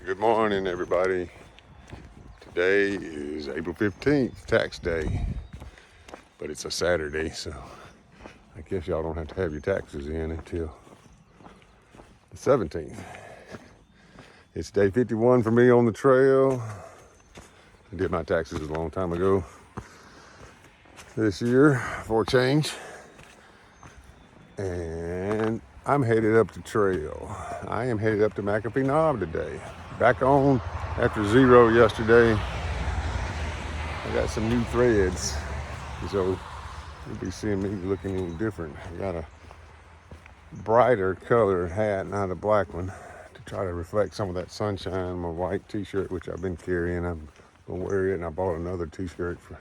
Good morning, everybody. Today is April 15th, tax day, but it's a Saturday, so I guess y'all don't have to have your taxes in until the 17th. It's day 51 for me on the trail. I did my taxes a long time ago this year for a change, and I'm headed up the trail. I am headed up to McAfee Knob today. Back on after zero yesterday. I got some new threads, so you'll be seeing me looking a little different. I got a brighter colored hat, not a black one, to try to reflect some of that sunshine. My white t-shirt, which I've been carrying, I'm gonna wear it, and I bought another t-shirt for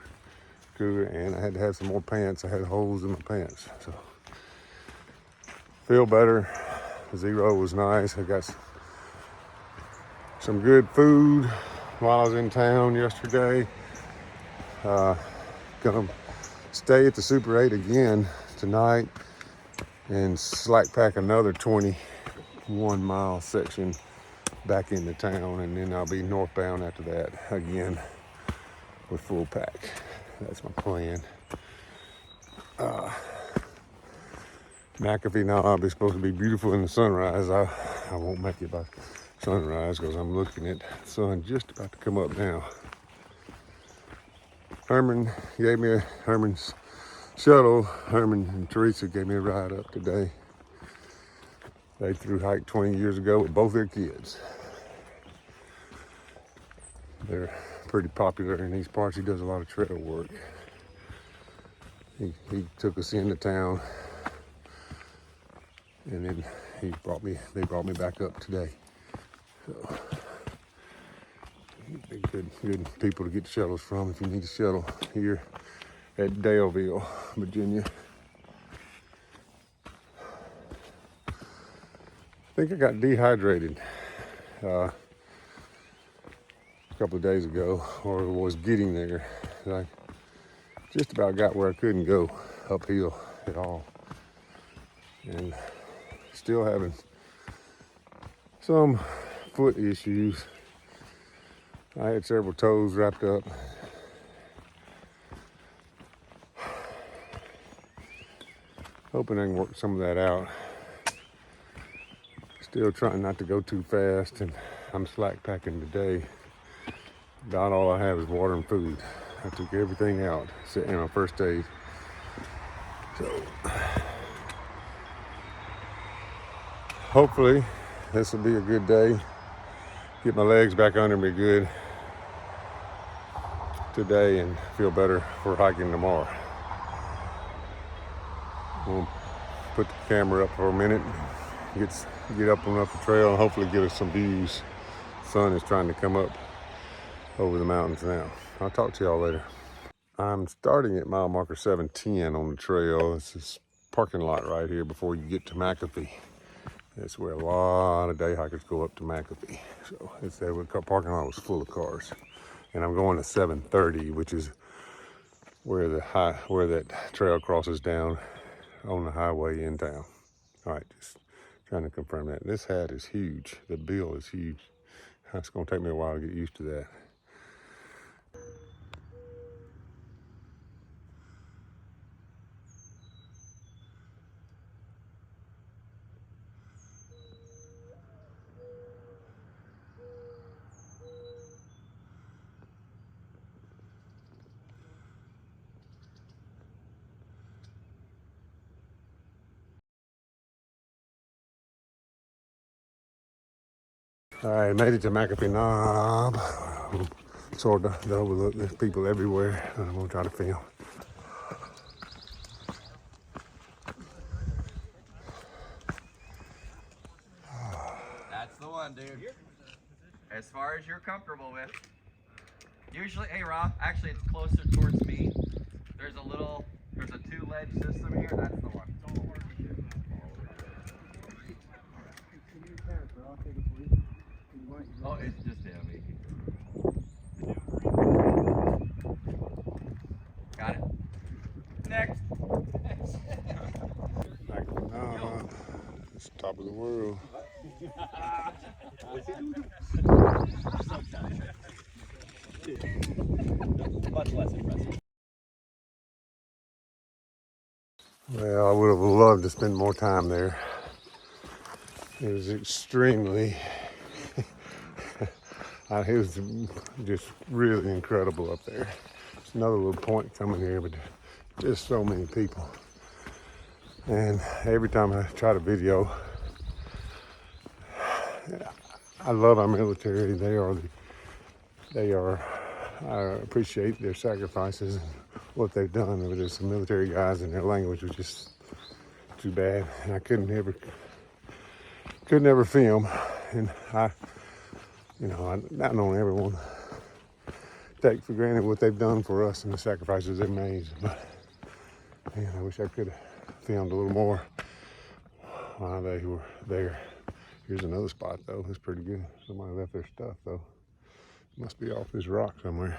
cooler, and I had to have some more pants. I had holes in my pants, so feel better. Zero was nice. I got some good food while I was in town yesterday. Gonna stay at the Super 8 again tonight and slack pack another 21-mile section back into town, and then I'll be northbound after that again with full pack. That's my plan. McAfee Knob is supposed to be beautiful in the sunrise. I won't make it by sunrise because I'm looking at the sun just about to come up now. Herman's shuttle. Herman and Teresa gave me a ride up today. They threw hike 20 years ago with both their kids. They're pretty popular in these parts. He does a lot of trail work. He took us into town, and then they brought me back up today. So good people to get the shuttles from if you need a shuttle here at Daleville, Virginia. I think I got dehydrated a couple of days ago, or was getting there. I just about got where I couldn't go uphill at all, and still having some foot issues. I had several toes wrapped up. Hoping I can work some of that out. Still trying not to go too fast, and I'm slack packing today. About all I have is water and food. I took everything out sitting in my first aid. So hopefully this will be a good day. Get my legs back under me good today and feel better for hiking tomorrow. We'll put the camera up for a minute, get up and up the trail, and hopefully get us some views. The sun is trying to come up over the mountains now. I'll talk to y'all later. I'm starting at mile marker 710 on the trail. This is parking lot right here before you get to McAfee. That's where a lot of day hikers go up to McAfee. So it's there. The parking lot was full of cars, and I'm going to 730, which is where that trail crosses down on the highway in town. All right, just trying to confirm that. This hat is huge. The bill is huge. It's going to take me a while to get used to that. All right, made it to McAfee Knob. Sort of overlook. There's people everywhere. I'm gonna try to film. That's the one, dude. As far as you're comfortable with. Usually, hey Rob, actually it's closer towards me. There's a 2-ledge system here. That's the one. Oh, it's just him. Got it. Next. This top top of the world. Much less impressive. Well, I would have loved to spend more time there. It was extremely, it was just really incredible up there. It's another little point coming here, but just so many people. And every time I try to video, I love our military. I appreciate their sacrifices and what they've done. But there's some military guys and their language was just too bad. And I could never film. And not knowing everyone take for granted what they've done for us and the sacrifices they've made. But man, I wish I could have filmed a little more while they were there. Here's another spot though. It's pretty good. Somebody left their stuff though. Must be off this rock somewhere.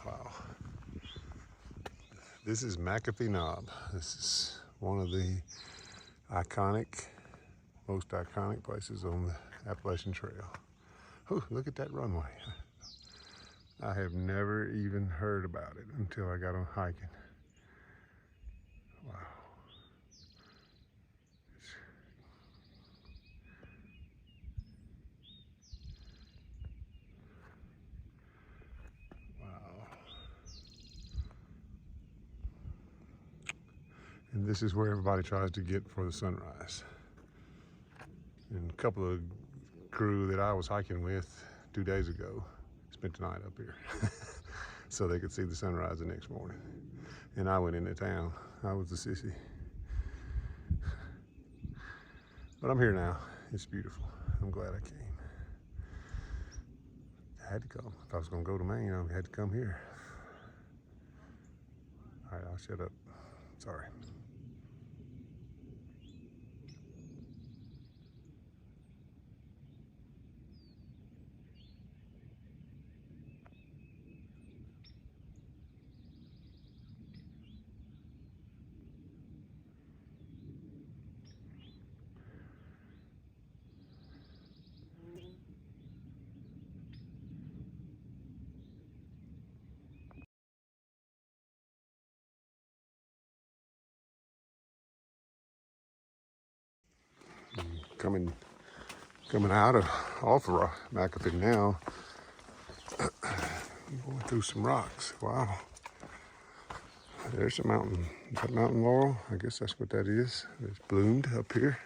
Wow. This is McAfee Knob. This is one of the most iconic places on the Appalachian Trail. Oh, look at that runway. I have never even heard about it until I got on hiking. Wow. Wow. And this is where everybody tries to get for the sunrise. And a couple of crew that I was hiking with 2 days ago spent the night up here so they could see the sunrise the next morning. And I went into town. I was the sissy. But I'm here now. It's beautiful. I'm glad I came. I had to come. If I was going to go to Maine, I had to come here. All right, I'll shut up. Sorry. Coming off of McAfee now, going through some rocks. Wow. There's a mountain. Is that mountain laurel? I guess that's what that is. It's bloomed up here.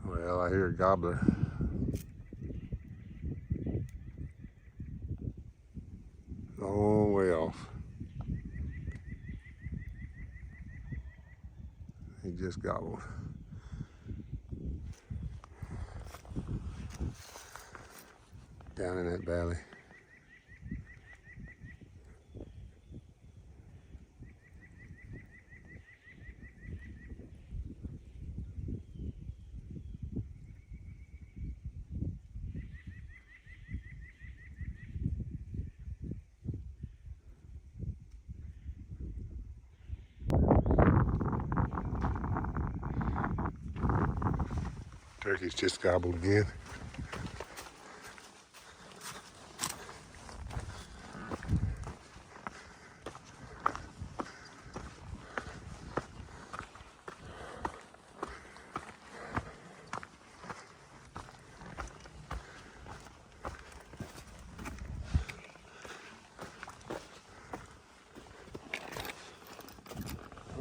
Well, I hear a gobbler. Long way off. He just gobbled. Down in that valley. Turkey's just gobbled again.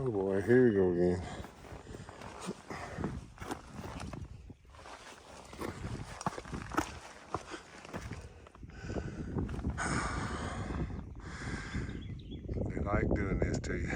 Oh boy, here we go again. They like doing this to you.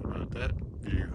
How about that view?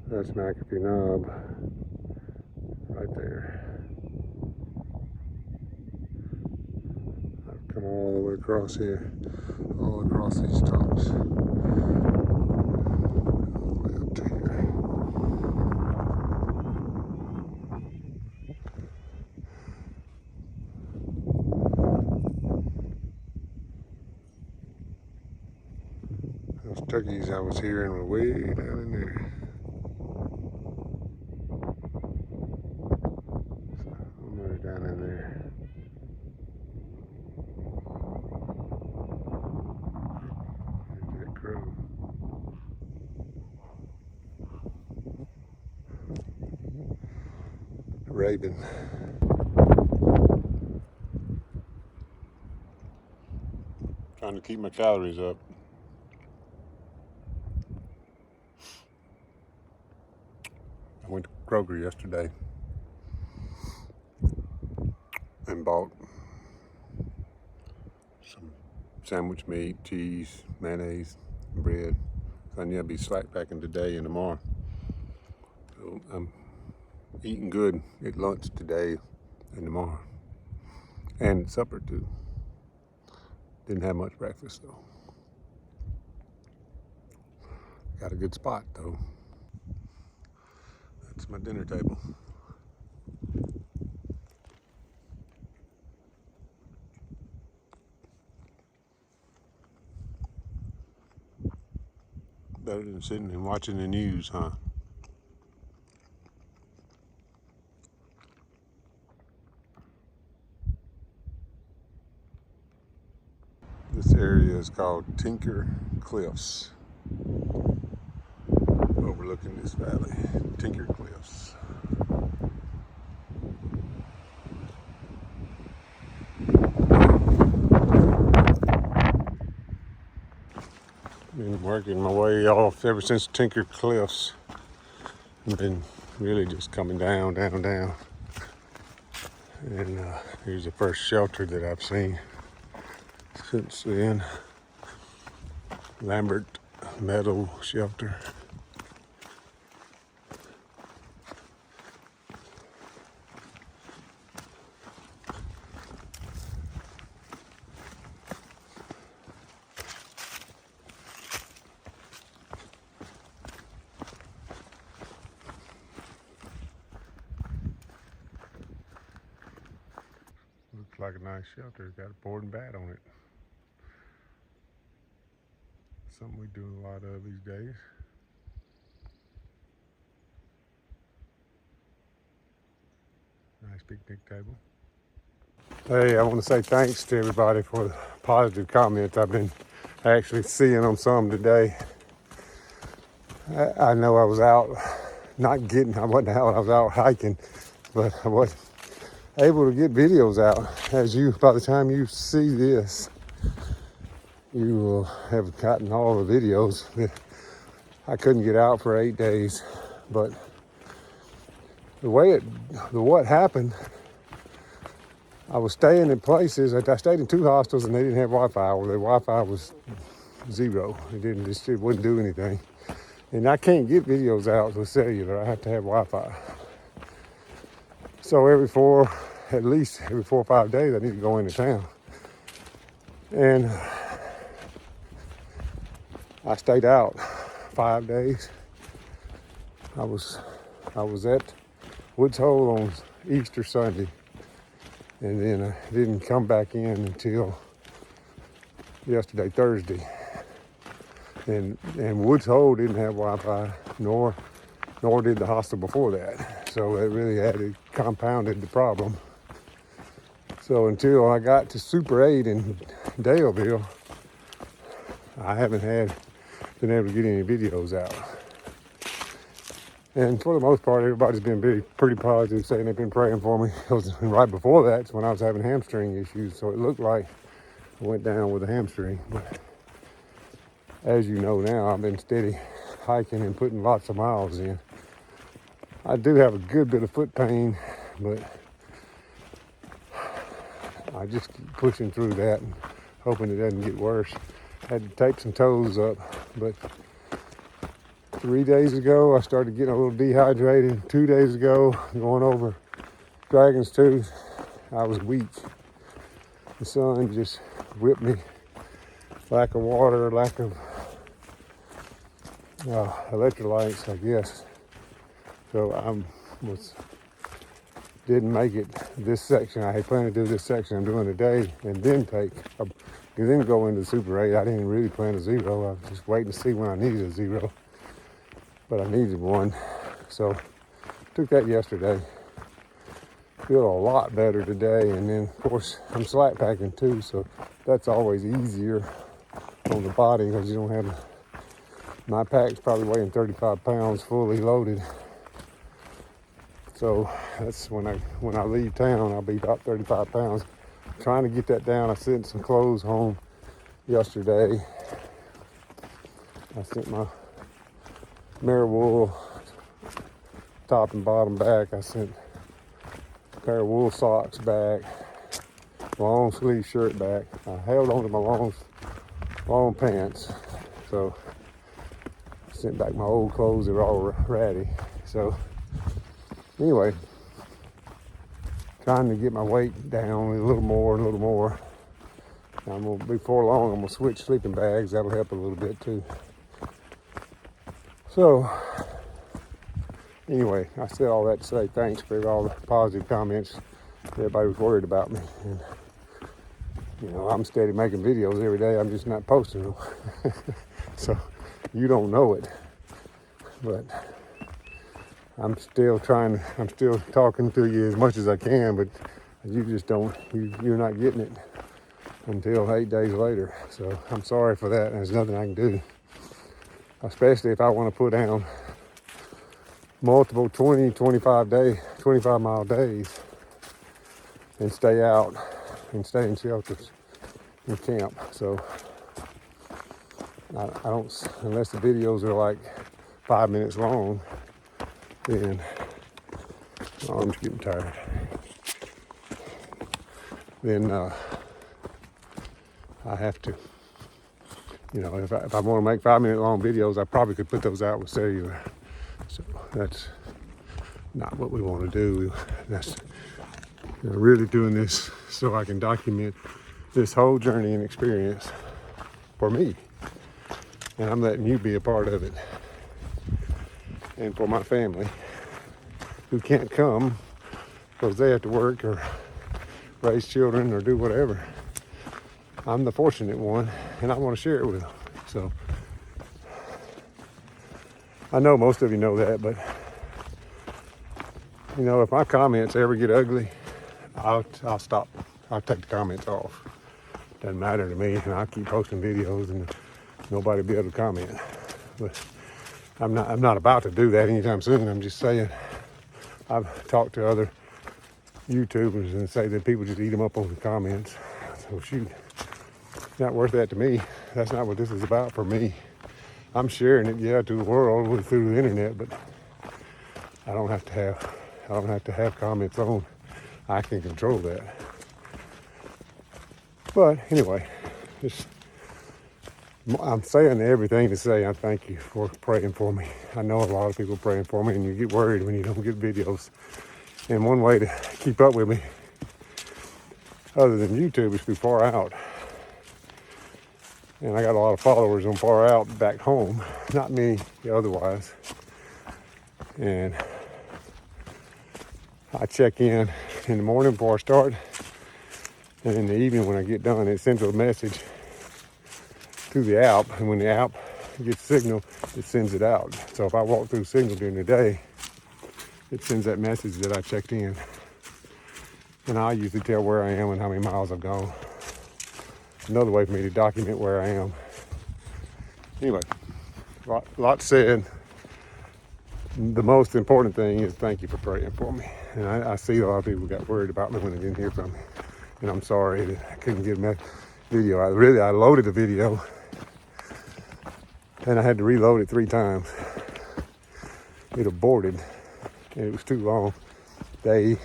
That's McAfee Knob right there. I've come all the way across here, all across these tops, all the way up to here. Those turkeys I was hearing were way down in there. Somewhere down in there. There's that crow. Raven. Trying to keep my calories up. I went to Kroger yesterday and bought some sandwich meat, cheese, mayonnaise, and bread. So I knew I'd be slack packing today and tomorrow. So I'm eating good at lunch today and tomorrow. And supper too. Didn't have much breakfast though. Got a good spot though. That's my dinner table. Better than sitting and watching the news, huh? This area is called Tinker Cliffs, overlooking this valley. Tinker Cliffs. Been working my way off ever since Tinker Cliffs. I've been really just coming down. And here's the first shelter that I've seen since then. Lambert Meadow Shelter. Looks like a nice shelter. Got a board and bat on it. Something we do a lot of these days. Nice picnic table. Hey, I want to say thanks to everybody for the positive comments. I've been actually seeing them some today. I know I was out, I wasn't out, I was out hiking, but I wasn't able to get videos out. By the time you see this, you will have gotten all the videos. I couldn't get out for 8 days, but what happened, I was staying in places. I stayed in 2 hostels and they didn't have Wi-Fi. Well, the Wi-Fi was zero. It wouldn't do anything. And I can't get videos out with cellular. I have to have Wi-Fi. So at least every 4 or 5 days, I need to go into town. And I stayed out 5 days. I was at Woods Hole on Easter Sunday, and then I didn't come back in until yesterday, Thursday. And Woods Hole didn't have Wi-Fi, nor did the hostel before that. So it really compounded the problem. So until I got to Super 8 in Daleville, I haven't been able to get any videos out. And for the most part, everybody's been pretty positive, saying they've been praying for me. And right before that's when I was having hamstring issues, so it looked like I went down with a hamstring. But as you know now, I've been steady hiking and putting lots of miles in. I do have a good bit of foot pain, but I just keep pushing through that and hoping it doesn't get worse. Had to tape some toes up, but 3 days ago I started getting a little dehydrated. 2 days ago, going over Dragon's Tooth, I was weak. The sun just whipped me. Lack of water, lack of electrolytes, I guess. So didn't make it this section. I had planned to do this section I'm doing today, and then go into Super 8. I didn't really plan a zero. I was just waiting to see when I needed a zero, but I needed one. So took that yesterday. Feel a lot better today, and then of course I'm slack packing too, so that's always easier on the body because you don't have. My pack's probably weighing 35 pounds fully loaded. So that's when I leave town, I'll be about 35 pounds. I'm trying to get that down. I sent some clothes home yesterday. I sent my mare wool top and bottom back. I sent a pair of wool socks back, long sleeve shirt back. I held on to my long pants. So I sent back my old clothes that were all ratty. So anyway, trying to get my weight down a little more. Before long, I'm gonna switch sleeping bags. That'll help a little bit too. So anyway, I said all that to say thanks for all the positive comments. Everybody was worried about me. And, I'm steady making videos every day. I'm just not posting them. So You don't know it, but I'm still talking to you as much as I can, but you just don't, you're not getting it until 8 days later. So I'm sorry for that. There's nothing I can do, especially if I want to put down multiple 20, 25 mile days and stay out and stay in shelters and camp. So I don't, unless the videos are like 5 minutes long, then my arm's getting tired. Then I have to, you know, if I want to make 5 minute long videos, I probably could put those out with cellular. So that's not what we want to do. That's, you know, really doing this so I can document this whole journey and experience for me. And I'm letting you be a part of it. And for my family who can't come because they have to work or raise children or do whatever. I'm the fortunate one, and I want to share it with them. So I know most of you know that, but you know, if my comments ever get ugly, I'll stop. I'll take the comments off. Doesn't matter to me, and I'll keep posting videos, and nobody will be able to comment. But I'm not about to do that anytime soon. I'm just saying, I've talked to other YouTubers and say that people just eat them up on the comments. So shoot, it's not worth that to me. That's not what this is about for me. I'm sharing it, yeah, to the world through the internet, but I don't have to have comments on. I can control that. But anyway, I'm saying everything to say I thank you for praying for me. I know a lot of people praying for me, and you get worried when you don't get videos. And one way to keep up with me, other than YouTube, is through Far Out. And I got a lot of followers on Far Out back home, not many otherwise. And I check in the morning before I start, and in the evening when I get done, it sends a message to the app, and when the app gets signal, it sends it out. So if I walk through signal during the day, it sends that message that I checked in. And I usually tell where I am and how many miles I've gone. Another way for me to document where I am. Anyway, lot said. The most important thing is thank you for praying for me. And I see a lot of people got worried about me when they didn't hear from me. And I'm sorry that I couldn't get my video. I loaded the video and I had to reload it 3 times. It aborted and it was too long. Either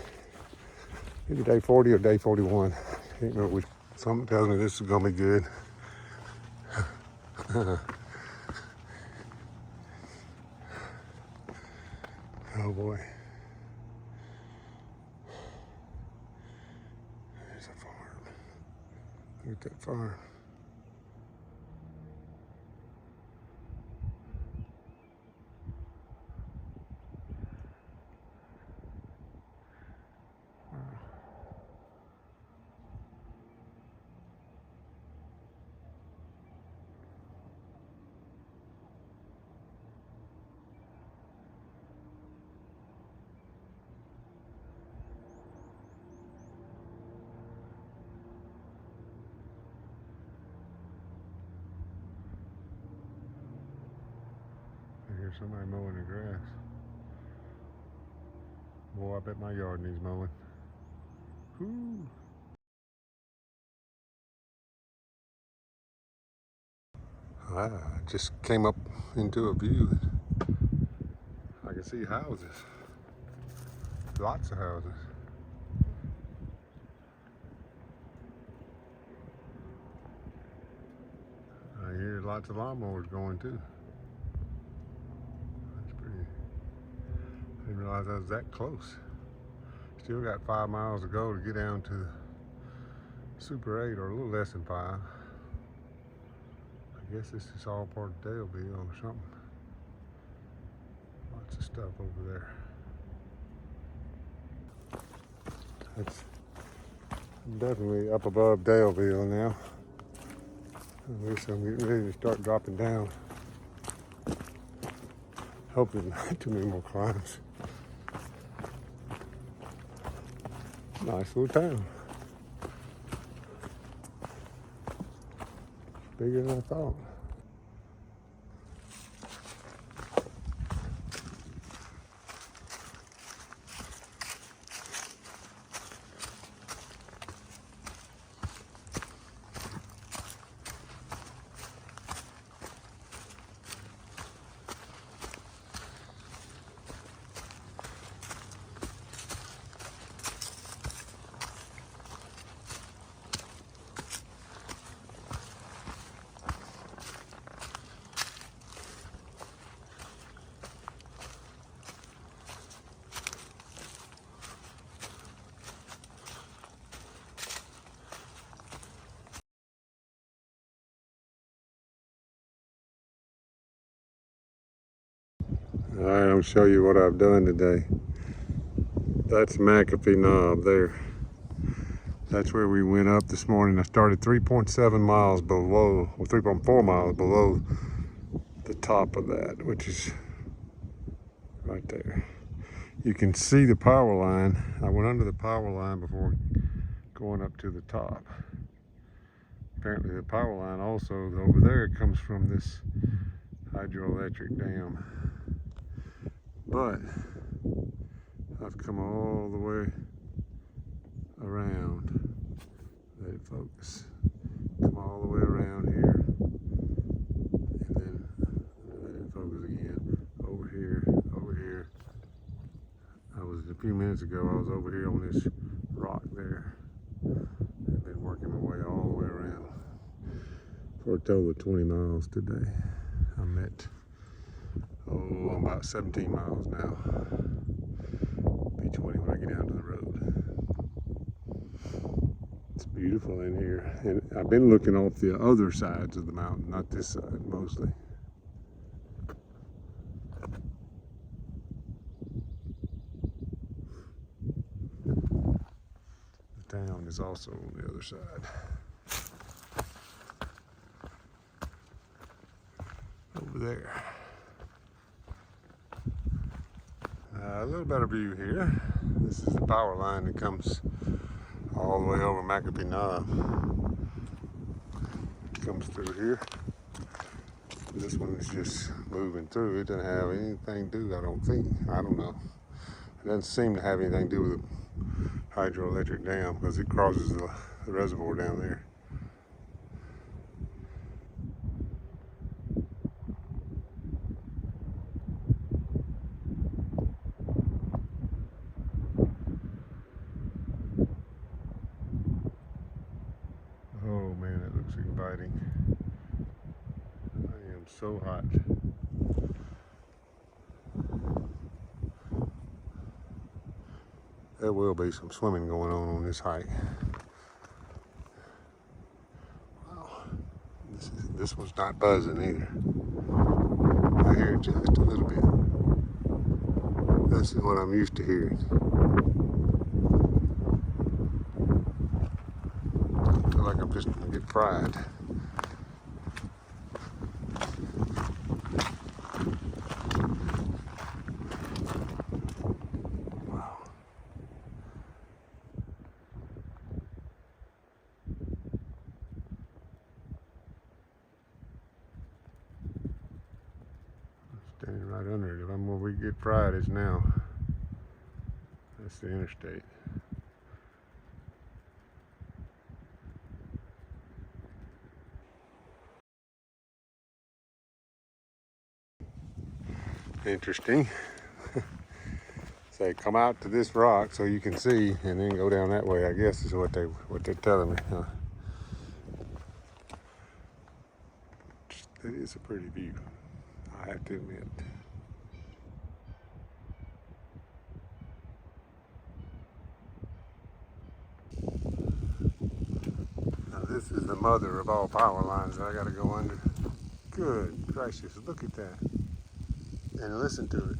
day 40 or day 41. I can't remember which. Something tells me this is gonna be good. Oh boy. There's a farm. Look at that farm. I hear somebody mowing the grass. Boy, I bet my yard needs mowing. Whoo. I just came up into a view. I can see houses. Lots of houses. I hear lots of lawnmowers going too. That's pretty. I didn't realize I was that close. Still got 5 miles to go to get down to Super 8, or a little less than 5. I guess this is all part of Daleville or something. Lots of stuff over there. That's definitely up above Daleville now. At least I'm getting ready to start dropping down. Hopefully not too many more climbs. Nice little town. Bigger than I thought. All right, I'll show you what I've done today. That's McAfee Knob there. That's where we went up this morning. I started 3.7 miles below, or 3.4 miles below the top of that, which is right there. You can see the power line. I went under the power line before going up to the top. Apparently the power line also over there comes from this hydroelectric dam. But I've come all the way around. Let it focus. Come all the way around here. And then let it focus again. Over here, over here. A few minutes ago, I was over here on this rock there. I've been working my way all the way around for a total of 20 miles today. I'm at, I'm about 17 miles now. Be 20 when I get down to the road. It's beautiful in here. And I've been looking off the other sides of the mountain, not this side mostly. The town is also on the other side. Over there. A little better view here. This is the power line that comes all the way over McAfee Knob. Comes through here. This one is just moving through. It doesn't have anything to do, I don't think. I don't know. It doesn't seem to have anything to do with the hydroelectric dam because it crosses the reservoir down there. Oh man, it looks inviting. I am so hot. There will be some swimming going on this hike. Wow. This one's not buzzing either. I hear it just a little bit. This is what I'm used to hearing. I feel like I'm just gonna get fried. Standing right under it. If I'm where we get fried is now. That's the interstate. Interesting. Say come out to this rock so you can see and then go down that way, I guess is what they're telling me. It is a pretty view, I have to admit. Now this is the mother of all power lines that I gotta go under. Good gracious, look at that. And listen to it.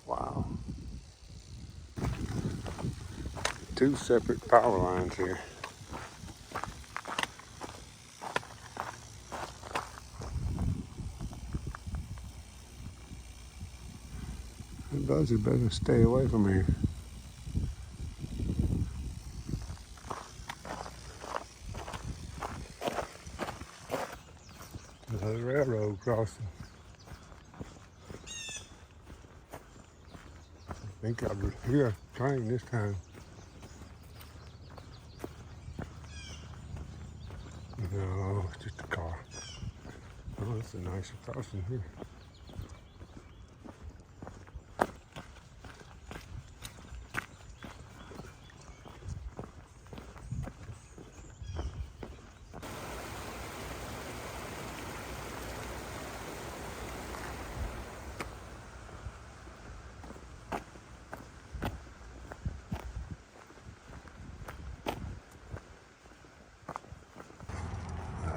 Wow. two separate power lines here. The buzzard better stay away from here. There's a railroad crossing. I think I hear a train this time. No, it's just a car. Oh, that's a nice crossing here.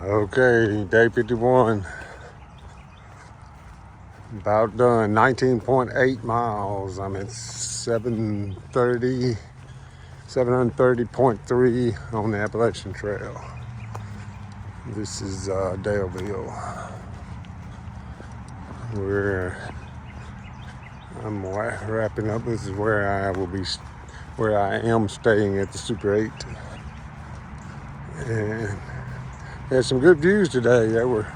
Okay, day 51. About done. 19.8 miles. I'm at 730.3 on the Appalachian Trail. This is Daleville. I'm wrapping up. This is where I am staying at the Super 8. And had some good views today. There were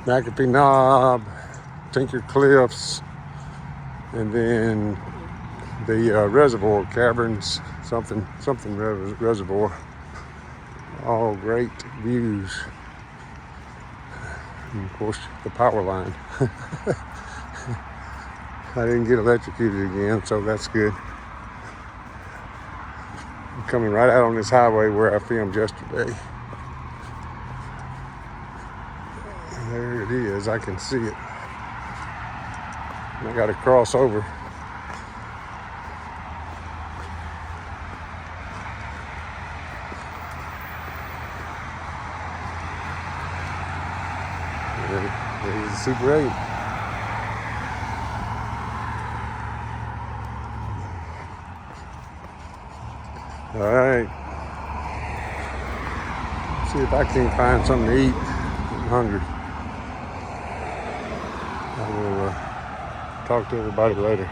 McAfee Knob, Tinker Cliffs, and then the reservoir caverns, something reservoir. All great views. And of course, the power line. I didn't get electrocuted again, so that's good. I'm coming right out on this highway where I filmed yesterday. There it is, I can see it. I got to cross over. There's the Super 8. All right. See if I can find something to eat. I'm hungry. I will talk to everybody later.